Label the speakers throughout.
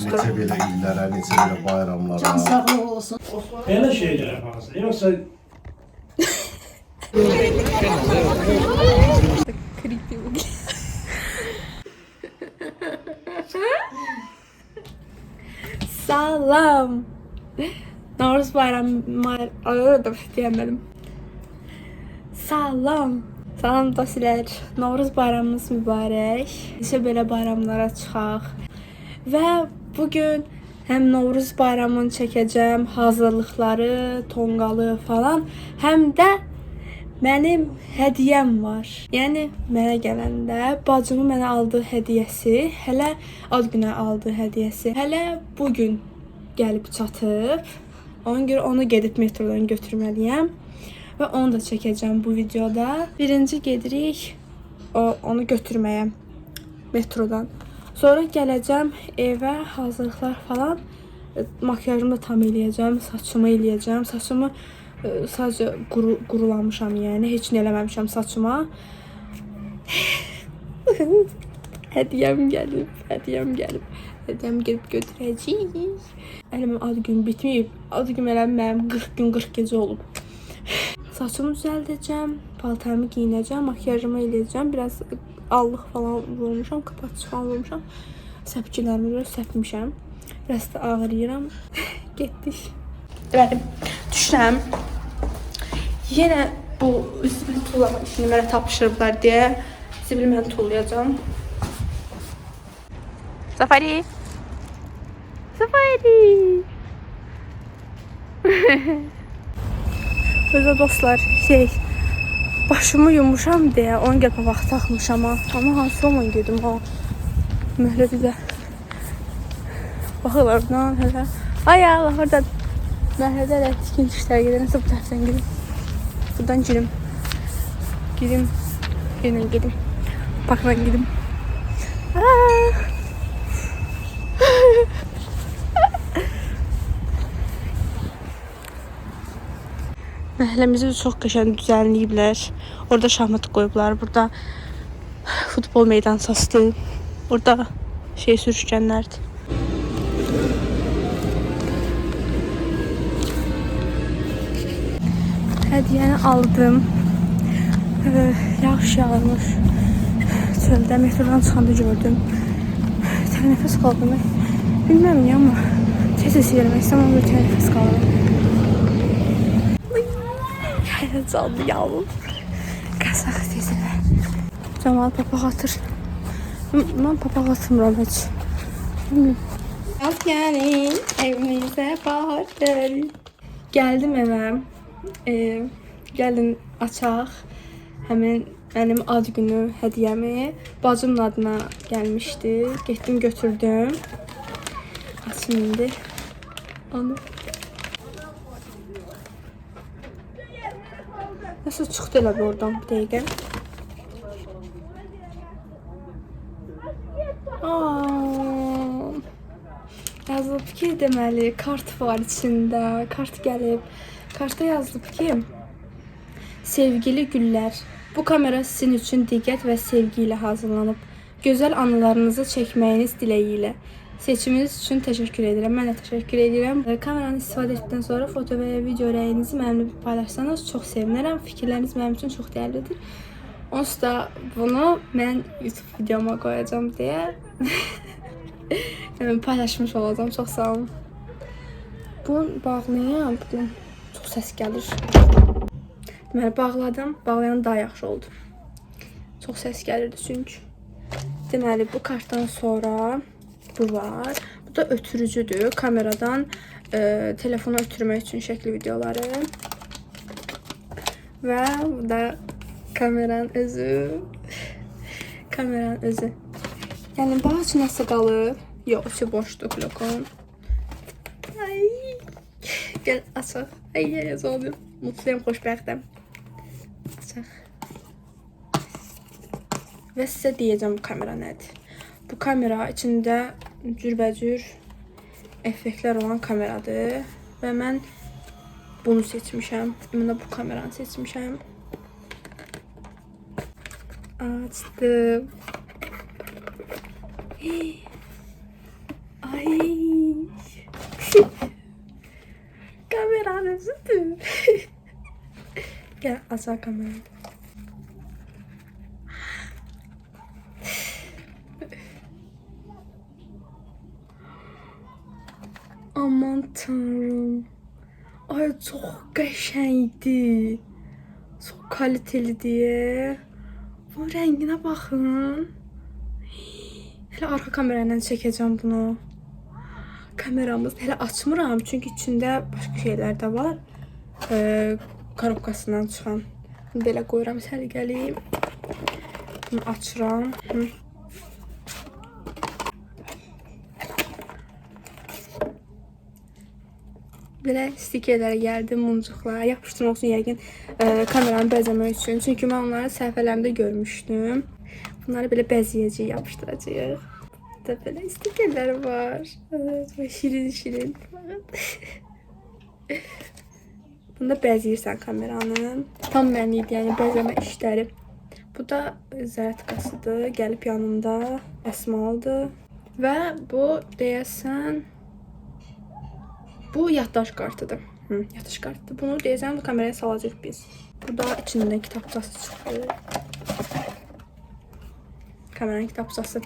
Speaker 1: Neçə belə illərə, neçə belə bayramlara.
Speaker 2: Can sağlığı olsun.
Speaker 3: Belə şeylər yaparsın. Yoxsa
Speaker 4: Creepy. Salam. Navruz bayramı arada diyemedim. Salam. Salam dostlar. Navruz bayramınız mübarək. Neçə belə bayramlara çıxaq. Və bugün həm Navruz bayramını çəkəcəm, hazırlıqları, tonqalı falan, həm də mənim hədiyyəm var. Yəni mənə gələndə bacımın mənə aldığı hədiyyəsi, hələ ad günə aldığı hədiyyəsi, hələ bu gün gəlib çatıb. Ona görə onu gedib metrodan götürməliyəm və onu da çəkəcəm bu videoda. Birinci gedirik onu götürməyə metrodan. Sonra gələcəm evə, hazırlıqlar falan, makyajımı da tam eləyəcəm, saçımı eləyəcəm. Saçımı sadəcə qurulamışam, yəni heç nə eləməmişəm saçıma. Hədiyyəm gəlib. Hədiyyəm gedib götürəcəyik. Əlimin ad günü bitməyib. Ad günü mənim 40 gün 40 gecə olub. Saçımı düzəldəcəm, paltarımı giyinəcəm, makyajımı eləyəcəm. Biraz allıq falan vurmuşam, qapatıcı falan vurmuşam. Səpkilərimi biraz səpmişəm. Biraz da ağrıyıram. Getdik. Bəli, düşürəm. Yenə bu zibil tullama işini mənə tapşırıblar deyə zibil mən tullayacağım. Safari. Safari. Burada dostlar başımı yumuşam deyə on gəl papaq taxmışam ha. Amma hansı zaman gedim ha. Möhlədi də. Baxırlar oradan hələ. Ay Allah orada. Məhəllədə də tikinti işləri gedir. Nəsə bu tərəfdən gedim. Buradan girim. Gedim. Parkdan gedim. Məhəlləmizi çox qəşəng düzənləyiblər. Orada şahmat qoyublar. Burada futbol meydansası. Orada sürüşkənlərdir. Hədiyyəni aldım. Yağış yağmış. Çöldə metrodan çıxanda gördüm. Tənəfəs qaldım. Bilməm niyə amma tez yermək istəməm və tənəfəs qaldım. Canlı yavrum. Qasax tezirə. Camal papaq atır. Mən papaq atmıram heç. Gəlin, evimizə bahar gəlir. Gəldim evə. Gəlin açaq. Həmin mənim ad günü hədiyyəmi bacımın adına gəlmişdi. Getdim götürdüm. Açın indi. Onu. Nasıl çıxdı elə bir oradan bir dəqiqə. Yazılıb ki, deməli, kart var içində. Kart gəlib. Kartda yazılıb ki, sevgili güllər, bu kamera sizin üçün diqqət və sevgi ilə hazırlanıb. Gözəl anılarınızı çəkməyiniz diləyi ilə. Seçiminiz üçün təşəkkür edirəm. Mən də təşəkkür edirəm. Kameranı istifadə etdikdən sonra foto və video rəyinizi mənimlə paylaşsanız çox sevinərəm. Fikirləriniz mənim üçün çox dəyərlidir. Onsuz da bunu mən YouTube videoma qoyacağım deyə paylaşmış olacağım. Çox sağ olun. Bunu bağlayayım. Bugün çox səs gəlir. Deməli, bağladım. Bağlayan daha yaxşı oldu. Çox səs gəlirdi çünki. Deməli, bu kartdan sonra bu var. Bu da ötürücüdür. Kameradan telefona ötürmək üçün şəkli videoları. Və bu da kameranın özü. Yəni, bax içi nəsə qalıb. Yox, içi boşdur blokun. Ay. Gəl açaq. Ay, oldu. Mutluyum, xoşbəxtəm. Açaq. Və sizə deyəcəm bu kamera nədir. Bu kamera içində cürbəcür effektlər olan kameradır. Və mən bunu seçmişəm. Mən də bu kameranı seçmişəm. Açdım. Ay. Aşağı kamerayı. Aman tanrım. Ay çok qəşəngdir. Çok kalitelidir. Bu rəngine baxın. Hələ arka kamerayla çəkəcəm bunu. Kameramız hələ açmıram çünkü içində başqa şeylər də var. Korobkasından çıxan. Belə qoyuram səliqəli. Bunu açıram. Belə stikerlər gəldi, mumcuqlar. Yapışdırmaq üçün yəqin kameranı bəzəmək üçün. Çünki mən onları səhifələrimdə görmüşdüm. Bunları belə bəzəyəcəyik, yapışdıracağıq. Burada belə stikerlər var. Şirin şirin. Bunda bəzəyirsən kameranı. Tam mənlikdir, yəni bəzəmə işləri. Bu da zərətqasıdır. Gəlib yanında əsmalıdır. Və bu deyəsən bu yaddaş kartıdır. Yaddaş kartıdır. Bunu deyəsən bu kameraya salacağıq biz. Bu da içindən kitabçası çıxır. Kameranın kitabçası.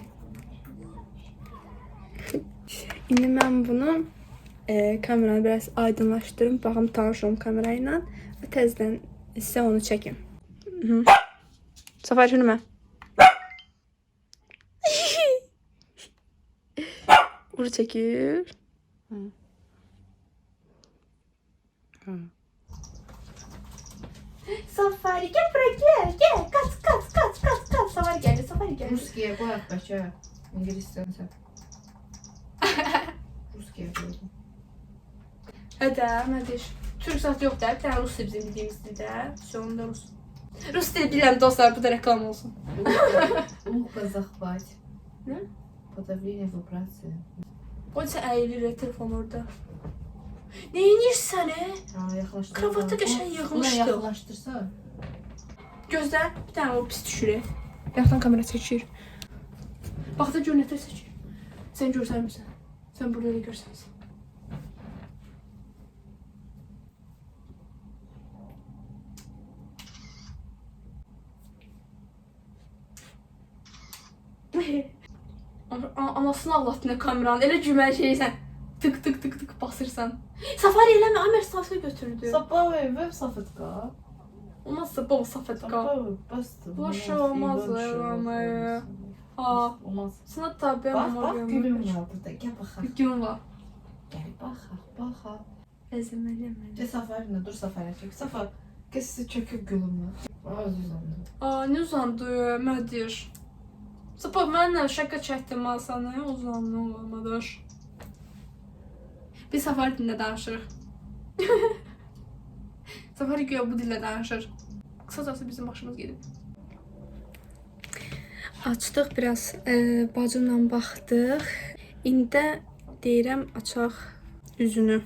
Speaker 4: İndi mən bunu kameranı biraz aydınlaşdırım. Baxım tanışım kamerayla və təzədən sizə onu çəkim. Safari şunu mən. Uru çəkir. Safari gel buraya gel. Kaç. Safari geldi.
Speaker 2: Ruskiye koyak başa. İngilizcen sen. Ruskiye koydum.
Speaker 4: Mədiş. Türk saat yox da, bir tane Rus dili bizim bildiğimiz dildə. Sonunda Rus. Rus dili bilən dostlar, bu da reklam olsun.
Speaker 2: Муха захвать.
Speaker 4: Ne?
Speaker 2: Подавление вибрации.
Speaker 4: O isə əyilir telefon orada. Ne inirsən
Speaker 2: Yaklaştır.
Speaker 4: Kravatı qəşəng
Speaker 2: Buna
Speaker 4: yığmışdı.
Speaker 2: yaklaştırsa.
Speaker 4: Gözlə, bir tane o pis düşürür. Yaxdan kamera çəkir. Bax da gör nətər çəkir. Sən görsənmirsən. Sən burada da görsənsən. Anasını ağlatdın kameranı. Elə gülməli şeysən. Tık basırsan. Safari eləmə, Amer safı götürdü.
Speaker 2: Сапавый веб сафетка.
Speaker 4: Olmazsa baba safetka.
Speaker 2: Сапавый bastı.
Speaker 4: Boş olmaz ama. Aa,
Speaker 2: Olmaz.
Speaker 4: sana tabi
Speaker 2: Bak gülüm var burada. Gel bakalım.
Speaker 4: Gün var.
Speaker 2: Gel bakalım.
Speaker 4: Ezemeli.
Speaker 2: De Safarina dur Safarina çek. Safar. Kesi çöküp gülümü. Az uzandı.
Speaker 4: Aa, ne uzandı Mədir? Sapa mənlə şaka çəkdim sana, uzandı olmadır. Biz Safari dilində danışırıq. Safari güya bu dillə danışır. Qısacası bizim başımız gedib. Açdıq biraz, bacımla baxdıq. İndi deyirəm açaq üzünü.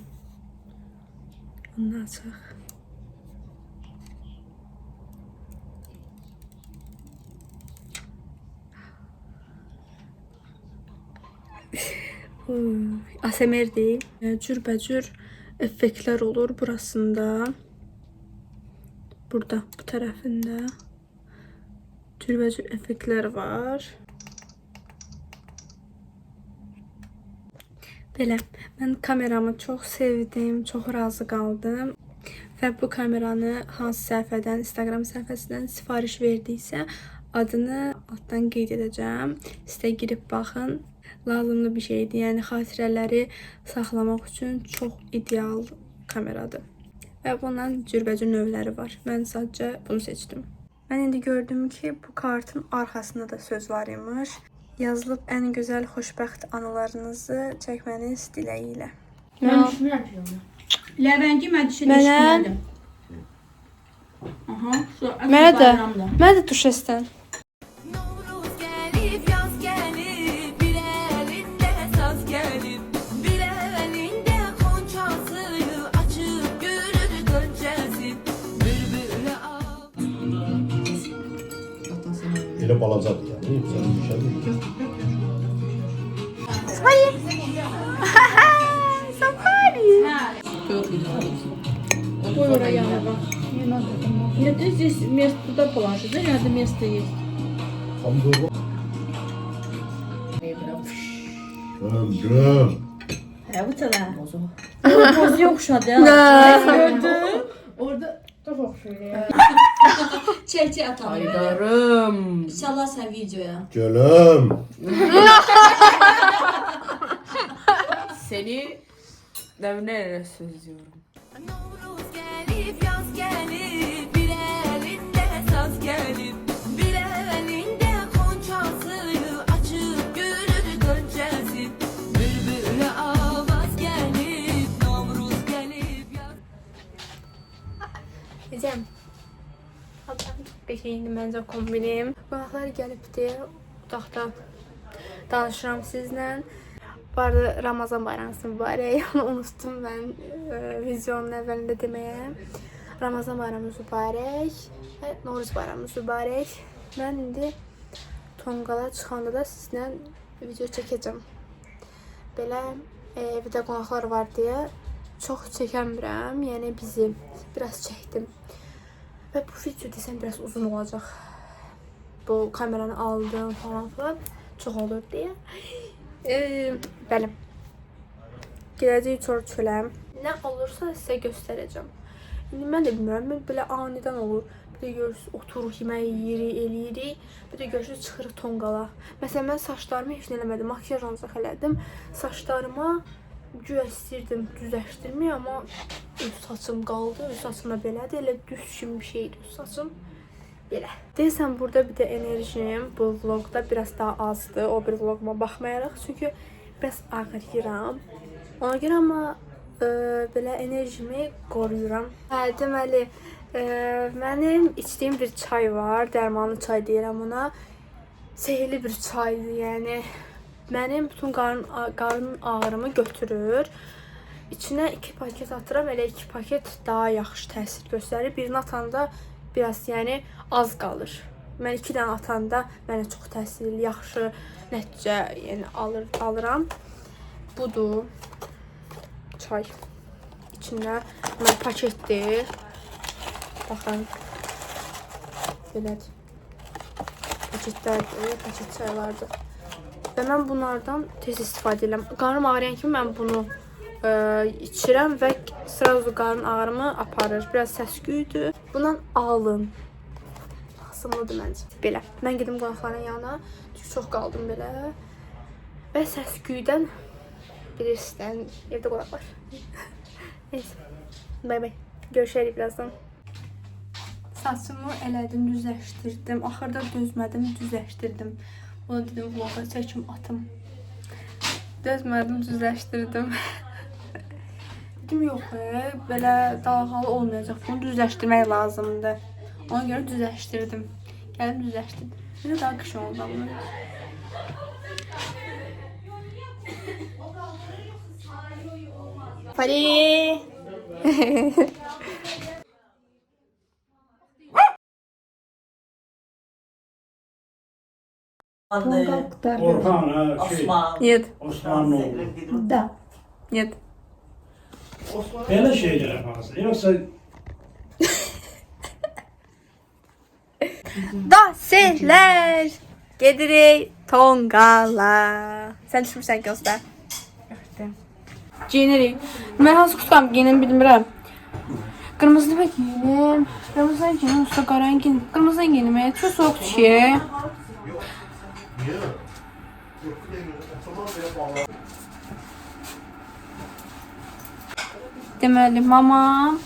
Speaker 4: Onu açaq. ASMR değil. Cürbəcür effektlər olur burasında. Burada, bu tərəfində. Cürbəcür effektlər var. Belə, mən kameramı çox sevdim, çox razı qaldım. Və bu kameranı hansı səhifədən, Instagram səhifəsindən sifariş verdiysə, adını altdan qeyd edəcəm. Sizə girib baxın. Lazımlı bir şeydir. Yəni xatirələri saxlamaq üçün çox ideal kameradır. Və bundan cürbəcür növləri var. Mən sadəcə bunu seçdim. Mən indi gördüm ki, bu kartın arxasında da söz var imiş. Yazılıb ən gözəl xoşbəxt anılarınızı çəkməniz diləyilə.
Speaker 5: Ben düşünürüm. Levent'i ben dışarı
Speaker 4: Mənə-
Speaker 5: ilişkilerdim. Aha. Şu
Speaker 4: Mənə də,
Speaker 5: bayramda.
Speaker 4: mənə də tuş etsən.
Speaker 6: Novruz gelip yaz gelip bir elinde saz gelip bir elinde konçası açıp gülür gölcesi bülbüle al.
Speaker 1: Elə balacadır yani. Sən düşərdin.
Speaker 4: Buyur oraya.
Speaker 5: Нет, здесь место туда положить, да, надо место есть.
Speaker 1: Hamburger. Göm.
Speaker 5: Ha bu tala. Bozu yok şu anda.
Speaker 2: Orada çok okşuyor ya.
Speaker 7: Çek atalım.
Speaker 8: Haydarım.
Speaker 7: İnşallah sen videoya.
Speaker 1: Gölüm.
Speaker 8: Seni devne söz diyorum.
Speaker 6: Novruz gelip yaz gelip bir elinde saz gelip bir elinde konçası açıp gülür gönçesi bülbüle avaz gelip Novruz gelip yaz.
Speaker 4: Diyeceğim. Allah'ım çok beşiydim bence kombinim. Qonaqlar gəlibdi. Otaqda danışıram sizlə. Bu arada Ramazan bayramınız mübarək. Onu unuttum mən videonun əvvəlində deməyə. Ramazan bayramınız mübarək və Novruz bayramınız mübarək. Mən indi Tonqala çıxanda da sizlə video çəkəcəm. Belə evdə qonaqlar var deyə çox çəkəmirəm. Yəni bizi biraz çəkdim. Və bu video desəm biraz uzun olacaq. Bu kameranı aldım falan filan. Çox olur deyə. Bəli. Gedəcəyik çölə. Nə olursa sizə göstərəcəm. İndi mən də bilmirəm, belə anidən olur. Bir də görürsünüz, oturuq, yemək yeyirik, eləyirik. Bir də görürsünüz, çıxırıq Tonqala. Məsələn, mən saçlarımı heç nə eləmədim, makyaj ancaq elədim. Saçlarıma güya istəyirdim düzləşdirməyə, amma öz saçım qaldı. Öz saçım da belədir, elə düz kimi bir şeydir öz saçım. Belə. Deyəsən, burada bir də enerjim bu vlogda biraz daha azdır. O bir vloguma baxmayaraq. Çünki biraz ağrıyıram. Ona görə amma belə enerjimi qoruyuram. Deməli, mənim içdiyim bir çay var. Dərmanlı çay deyirəm ona. Sehirli bir çaydır, yəni. Mənim bütün qarın ağrımı götürür. İçinə 2 paket atıram. Elə 2 paket daha yaxşı təsir göstərir. Birini atanda biraz yəni az qalır. Mən 2 dənə atanda mənə çox təsirli, yaxşı nəticə yəni alıram. Budur. Çay. İçində mən paketdir. Baxın. Belədir. Paketlərdir, paket çaylardır. Və mən bunlardan tez istifadə edirəm. Qarnım ağrıyan kimi mən bunu içirəm və sırası qarın ağrımı aparır. Biraz səsküydür. Bundan alın. Lazımlıdır məncə. Belə. Mən gedim qonaqların yanına. Çünki çox qaldım belə. Və səsküydən bilirsiniz, evdə qonaq var. Neyse. Bay bay. Görüşərik birazdan. Saçımı elədim, düzləşdirdim. Axırda dözmədim, düzləşdirdim. Onu dedim, vloga çəkim atım. Dözmədim, düzləşdirdim. Dedim, yox, belə dalğalı olmayacaq. Bunu düzləşdirmək lazımdır. Ona görə düzləşdirdim. Gəldim, düzləşdirdim. Belə daha qışın oldu amma. Fali!
Speaker 3: Orhan ha şey.
Speaker 4: Yed.
Speaker 3: Osmanoğlu.
Speaker 2: Da.
Speaker 4: Yed.
Speaker 3: Belə şeylər yaparsın. Yoxsa
Speaker 4: Dosilər! Gedirik Tonqala. Sən düşmürsən göstər. Giyinirik. Mən hansı kutkam giyinim bilmirəm. Qırmızı da giyinim. Qırmızıdan giyinim, usta qaran giyinim. Qırmızıdan giyinim. Çox soğukdur ki. Deməli, mama.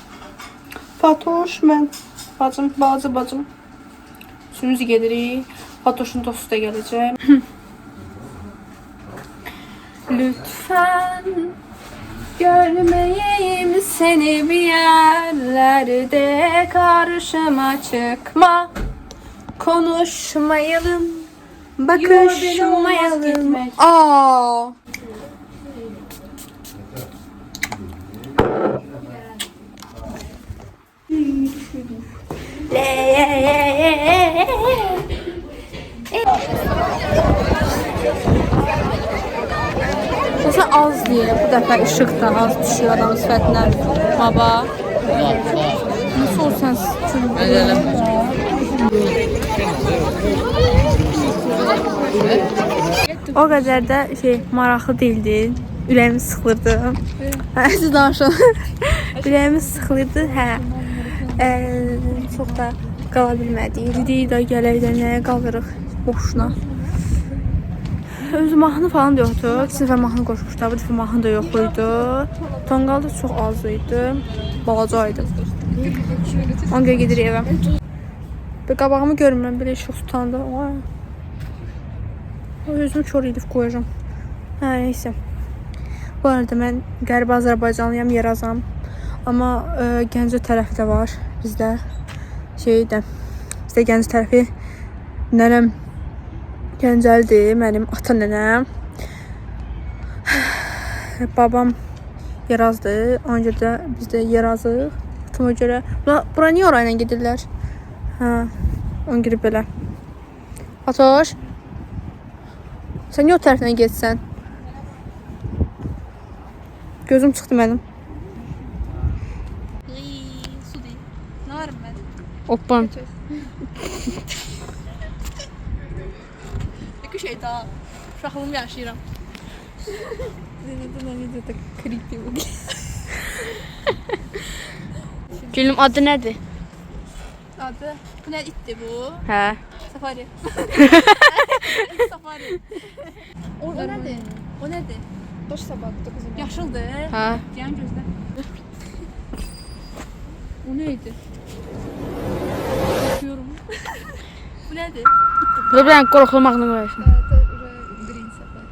Speaker 4: Fatoş, mən. Bacım. Üçümüz gedirik. Fatoşun dostu da gələcək. Lütfen görmeyeyim seni bir yerlerde, karşıma çıkma, konuşmayalım, bakışmayalım. Aa. Mesela az diye bu dəfə ışıq da az düşüyor adam sifətinə. Baba. Nasıl olsan o qədər də maraqlı değildi. Ürəyimi sıxılırdı. Siz danışın. Ürəyimi sıxılırdı. Çox da qala bilmədik. Dedik də gələk də nəyə qalırıq boşuna. Özü mahnı falan da yoxdur. İki dəfə mahnı qoşmuşlar. Bu dəfə mahnı da yox idi. Tonqal da çox az idi. Balaca idi. Ona görə gedirik evə. Bir qabağımı görmürəm. Belə işıq tutanda. Özümü kör edib qoyacağım. Neyse. Bu arada mən qərbi Azərbaycanlıyam, Yerazam. Amma Gəncə tərəfi də var bizdə. Bizdə Gəncə tərəfi nənəm Gəncəlidir, mənim ata nənəm. Babam Yerazdır, ona görə də biz də Yerazıq. Atama görə. Bura niyə orayla gedirlər? Ona görə belə. Atoş, sən niyə o tərəfdən getsən? Gözüm çıxdı mənim. Su deyil. Nə varım mən? Oppan. Bir şey daha. Uşaqlığımı yaşayıram. Videoda creepy bu. Gülüm adı nədir? Adı? Bu nə itdir bu? Hə. Safari. Safari. O nədir? O nədir? Boş sabatdı kızım. Yaşıldır. Hə. Yan gözlə. O neydi? Bakıyorum. Bu nədir? Bu ben qorxulmaqla qoyursun. Green safari.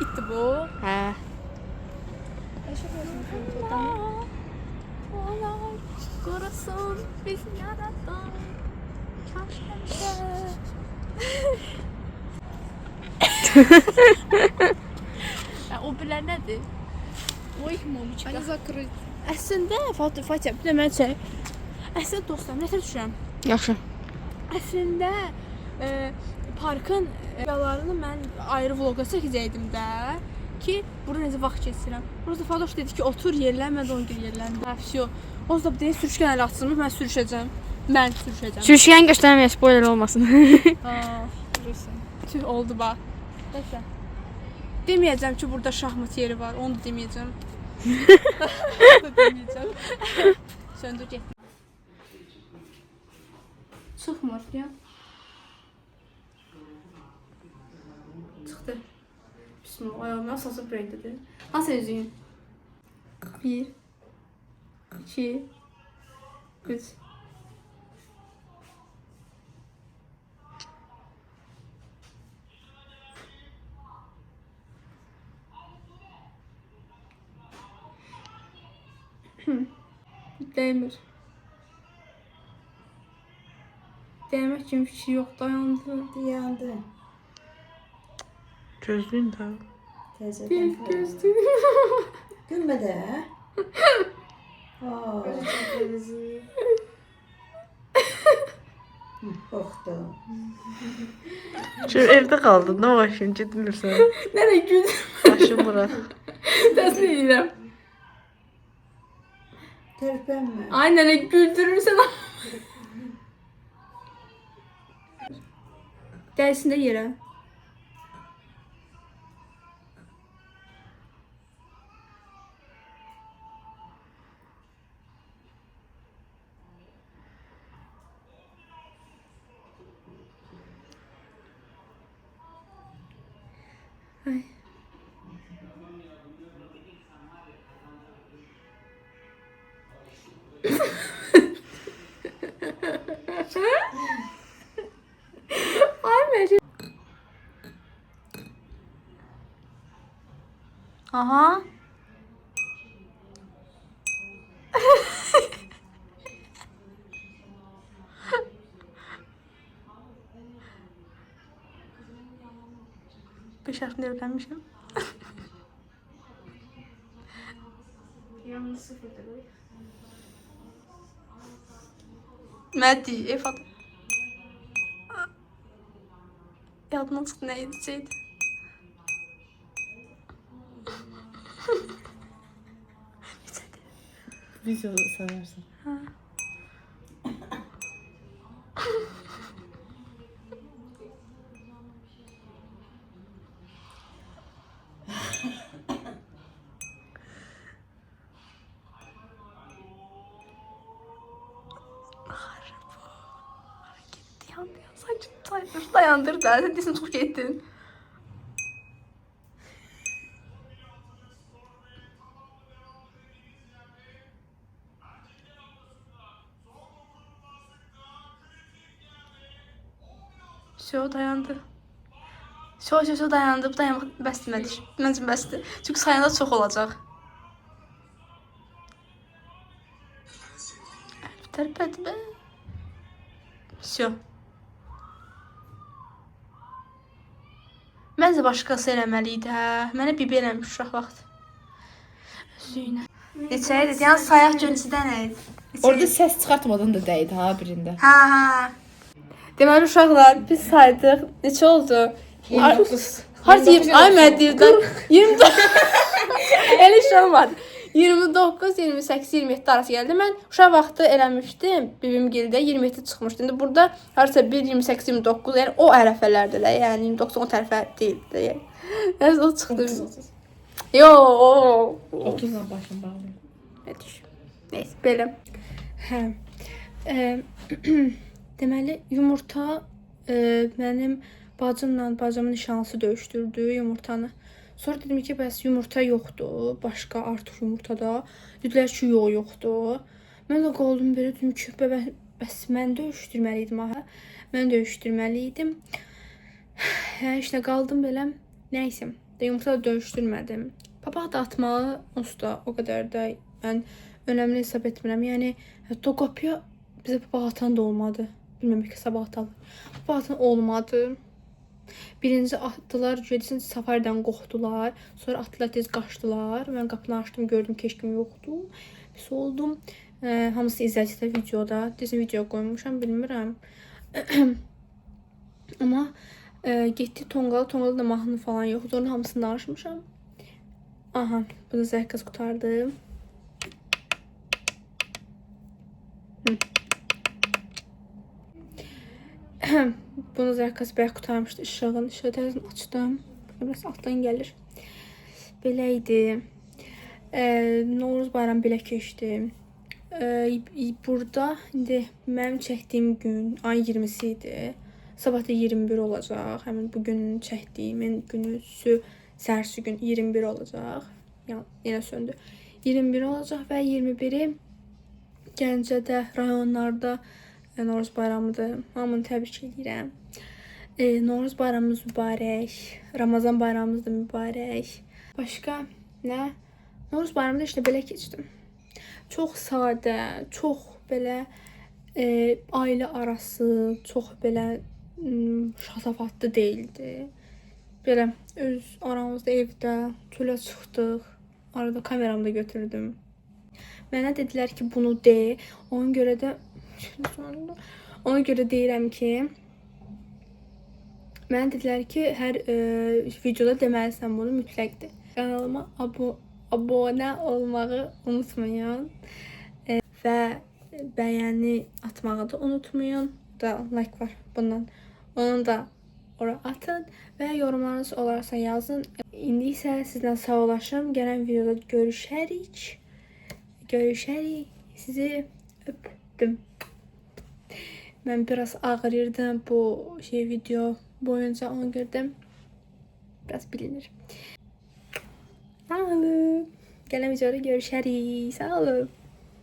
Speaker 4: İtdi bu. Hə. Qorusun bizi yaradan. O bilər nədir? O ilk mobiçka. Hani zakryt. Əslində Fatih, bir də mən çək. Əslində dostlarım, nətər düşürəm? Yaxşı. Əslində parkın yalarını mən ayrı vloga çəkəcəkdim də ki, bura necə vaxt keçirəm. Burada Fadoş dedi ki, otur yerlən, mən də onu görə yerləndim. Həfşi o. O da deyir, sürüşkən ələ açılmış, mən sürüşəcəm. Sürüşkən göstərməyə spoiler olmasın. Tüh, oldu bax. Neyse. Demeyeceğim ki burada şahmat yeri var. Onu da demeyeceğim. Söndür get. Çıxmır ya. Çıxdı. Bismillah. Ayağımın asası buraydadır. Nasıl üzüyün? 1 2 3 Demir. Demək kimi bir şey yox, dayandı.
Speaker 8: Gözlüyün də.
Speaker 4: Bir gözlüyün.
Speaker 2: Gülme de. Korktum.
Speaker 8: Şimdi evdə qaldın, nə var şimdi gitmirsən?
Speaker 4: Nereye güldüm?
Speaker 8: Başım bura.
Speaker 4: Təsmin edirəm.
Speaker 2: Terpenme.
Speaker 4: Ay nene güldürürsən. Dərsində yerə. Ay. Aha. Beş harfini öğrenmişim. Yalnız sıfırdır bu. Mehdi, Efat. Yadımdan çıktı ne edecekti.
Speaker 2: Video sanırsın.
Speaker 4: Dayandır da. Sen desin çok ettin. Şu dayandı. Şu dayandı. Bu dayanmaq bəsmədir. Məncə bəsdir. Çünki sayında çox olacaq. Tərpətmə. Şu. Məncə başqası eləməli idi, hə. Mənə bibi eləmiş uşaq vaxt. Özüyünə. Neçə idi? Yəni sayaq görüntüdə nə idi?
Speaker 2: Orada ses çıkartmadan da değdi ha birinde.
Speaker 4: Ha. Deməli uşaqlar biz saydıq. Neçə oldu?
Speaker 2: 29.
Speaker 4: Harca 20 ay mədirdən 24. Elə şey olmadı. 29, 28, 27 arası gəldi. Mən uşaq vaxtı eləmişdim. Bibim gildə 27 çıxmışdı. İndi burada harca 1, 28, 29, yəni o ərəfələrdə də, yəni 29 o tərəfə deyildi. Yəni o çıxdı. Yo.
Speaker 2: 30'dan başım bağlı.
Speaker 4: Neyse belə. Hə. Deməli yumurta mənim bacımın nişanlısı döyüşdürdü yumurtanı. Sonra dedim ki, bəs yumurta yoxdur, başqa artıq yumurtada. Dedilər ki, yoxdur. Mən də qaldım belə, dedim ki, bəs mən döyüşdürməliydim ha. Mən döyüşdürməliydim. Hə, işte qaldım belə. Nəysə, yumurta da döyüşdürmədim. Papaq da atmağı usta, o qədər də mən önəmli hesab etmirəm. Yəni, hətta o qapıya bizə papaq atan da olmadı. Bilməm ki, sabah atalım. Papaq atan olmadı. Birinci atdılar, gedəsin safaridən qorxdular. Sonra atdılar, tez qaçdılar. Mən qapını açdım, gördüm ki, heç kim yoxdur. Pis oldum. Hamısı izləyicilər videoda. Desin video qoymuşam, bilmirəm. Amma getdi Tonqala. Tonqala da mahnı falan yoxdur. Onun hamısını danışmışam. Aha, bunu zərkəz qutardım. Bunu zərkəz bəyək qutarmışdı işığın. İşığı təzən açdım. Biraz altdan gəlir. Belə idi. Novruz bayramı belə keçdi. Burada indi mənim çəkdiyim gün ayın 20-si idi. Sabah da 21 olacaq. Həmin bu günün çəkdiyimin günüsü səhərsi gün 21 olacaq. Yenə söndü. 21 olacaq və 21-i Gəncədə, rayonlarda Novruz bayramıdır. Hamını təbrik edirəm. Novruz bayramımız mübarək. Ramazan bayramımız da mübarək. Başqa nə? Novruz bayramında işte belə keçdim. Çox sadə, çox belə ailə arası, çox belə şatafatlı deyildi. Belə öz aramızda evdə çölə çıxdıq. Arada kameramı da götürdüm. Mənə dedilər ki, bunu de. Ona görə deyirəm ki, mənə dedilər ki, hər videoda deməlisən bunu mütləqdir. Kanalıma abunə olmağı unutmayın. Və bəyəni atmağı da unutmayın. Da like var bundan. Onu da ora atın və yorumlarınız olarsa yazın. İndi isə sizlə sağollaşım. Gələn videoda görüşərik. Sizi öpdüm. Mən biraz ağrıyırdım bu video boyunca, ona görə də biraz bilinir. Sağ olun. Gələn videoda görüşərik. Sağ olun.